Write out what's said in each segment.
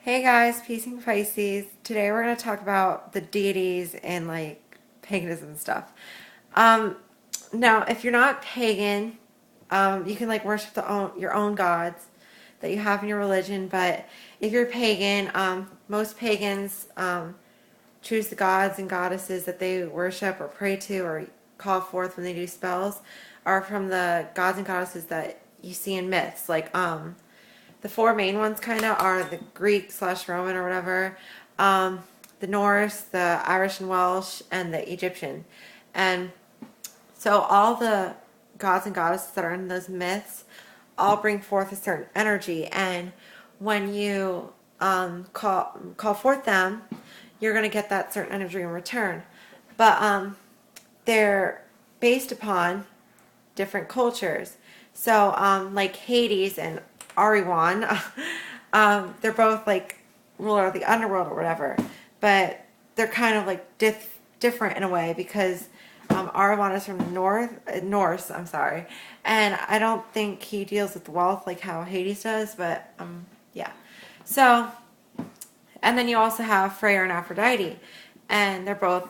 Hey guys, Peace and Pisces. Today we're going to talk about the deities and like paganism and stuff. Um, Now, if you're not pagan, you can like worship your own gods that you have in your religion. But if you're pagan, most pagans choose the gods and goddesses that they worship or pray to or call forth when they do spells are from the gods and goddesses that you see in myths. The four main ones kind of are the Greek slash Roman or whatever, um, the Norse, the Irish and Welsh, and the Egyptian. And so all the gods and goddesses that are in those myths all bring forth a certain energy. And when you call forth them, you're going to get that certain energy in return. But they're based upon different cultures. So, like Hades and Ariwan, they're both like ruler of the underworld or whatever, but they're kind of like different in a way because Ariwan is from the Norse. I'm sorry, and I don't think he deals with wealth like how Hades does, but yeah. So, and then you also have Freya and Aphrodite, and they're both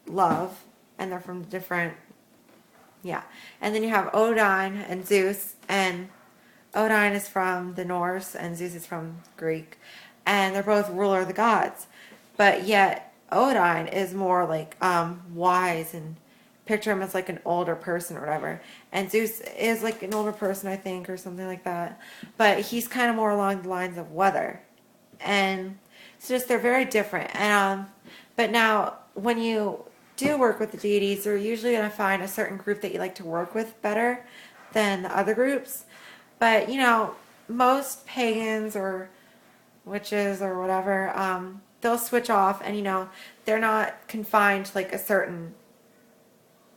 love, and they're from different yeah. And then you have Odin and Zeus, and Odin is from the Norse and Zeus is from Greek. And they're both ruler of the gods. But yet Odin is more like wise and picture him as like an older person or whatever. And Zeus is like an older person, I think, or something like that. But he's kind of more along the lines of weather. And it's just they're very different. And but now when you do work with the deities, you're usually going to find a certain group that you like to work with better than the other groups. But most pagans or witches or whatever, they'll switch off, and they're not confined to like a certain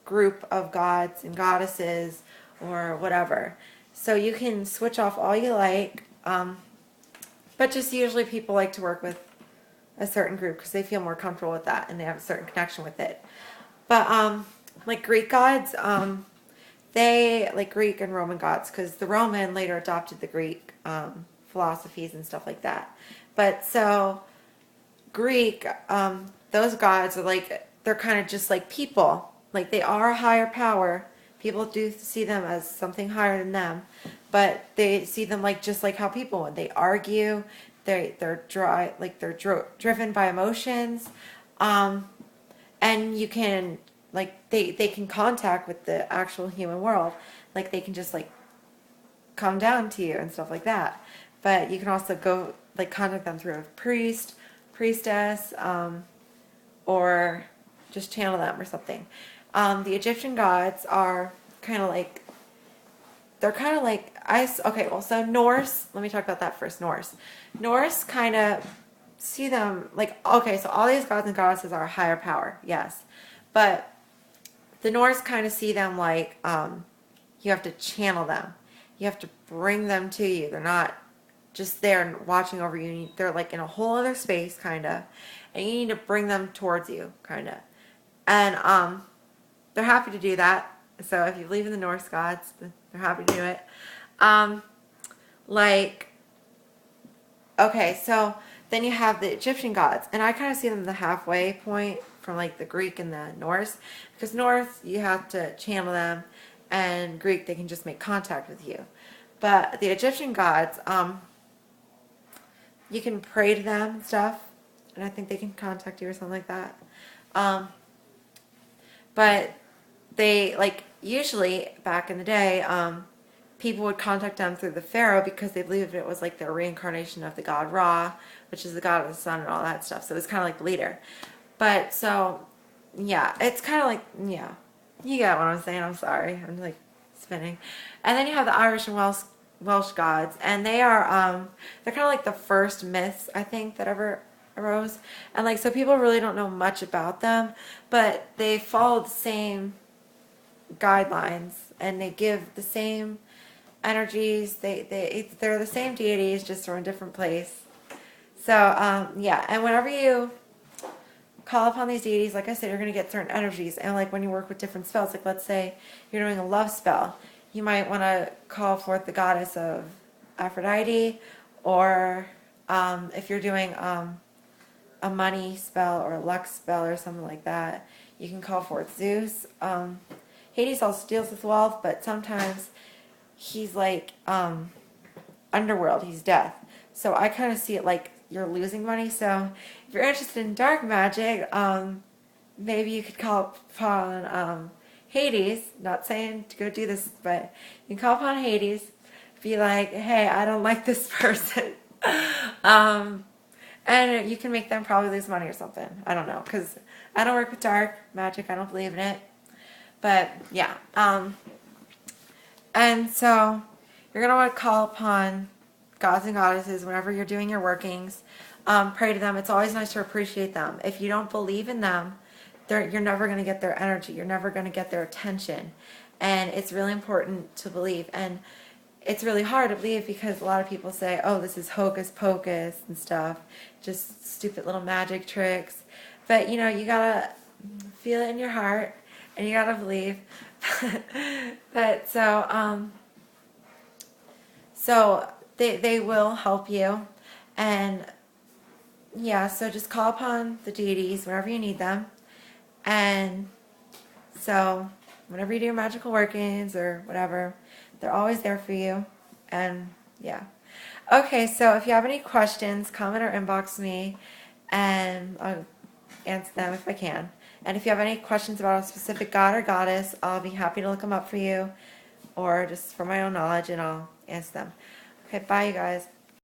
group of gods and goddesses or whatever. So you can switch off all you like, but just usually people like to work with a certain group because they feel more comfortable with that and they have a certain connection with it. But like Greek gods, they like Greek and Roman gods because the Roman later adopted the Greek philosophies and stuff like that. But so Greek, those gods are like they're kind of just like people. Like they are a higher power. People do see them as something higher than them, but they see them like just like how people would. They argue. They're dry like driven by emotions, and you can like they can contact with the actual human world. Like they can just like come down to you and stuff like that. But you can also go like contact them through a priestess, or just channel them or something. The Egyptian gods are kind of like they're kind of like ice. Okay, well, so Norse. Let me talk about that first. Norse kind of see them like okay. So all these gods and goddesses are a higher power, yes, but the Norse kind of see them like you have to channel them. You have to bring them to you. They're not just there and watching over you. They're like in a whole other space, kind of, and you need to bring them towards you, kind of. And they're happy to do that. So if you believe in the Norse gods, they're happy to do it. Um, like, okay, so then you have the Egyptian gods, and I kind of see them the halfway point from like the Greek and the Norse, because Norse you have to channel them, and Greek they can just make contact with you. But the Egyptian gods, you can pray to them and stuff, and I think they can contact you or something like that. Um, but they like usually back in the day, people would contact them through the pharaoh because they believed it was like the reincarnation of the god Ra, which is the god of the sun and all that stuff. So it was kind of like the leader. But so yeah, it's kind of like yeah, you get what I'm saying. I'm sorry, I'm like spinning. And then you have the Irish and Welsh gods, and they're kind of like the first myths I think that ever arose, and like so people really don't know much about them, but they follow the same guidelines and they give the same energies. They're the same deities just from a different place. So yeah, and whenever you call upon these deities, like I said, you're going to get certain energies. And like when you work with different spells, like let's say you're doing a love spell, you might want to call forth the goddess of Aphrodite, or If you're doing a money spell or a luck spell or something like that, you can call forth Zeus. Hades also deals with wealth, but sometimes he's like underworld, he's death. So I kind of see it like you're losing money. So if you're interested in dark magic, maybe you could call upon Hades. Not saying to go do this, but you can call upon Hades. Be like, hey, I don't like this person. And you can make them probably lose money or something. I don't know, because I don't work with dark magic. I don't believe in it. But yeah. And so you're going to want to call upon gods and goddesses whenever you're doing your workings. Pray to them. It's always nice to appreciate them. If you don't believe in them, you're never going to get their energy. You're never going to get their attention. And it's really important to believe. And it's really hard to believe because a lot of people say, oh, this is hocus pocus and stuff. Just stupid little magic tricks. But, you know, you got to feel it in your heart and you got to believe. But so they will help you. And yeah, so just call upon the deities whenever you need them. And so whenever you do your magical workings or whatever, they're always there for you. And yeah. Okay, so if you have any questions, comment or inbox me and I'll answer them if I can. And if you have any questions about a specific god or goddess, I'll be happy to look them up for you or just for my own knowledge and I'll answer them. Okay, bye you guys.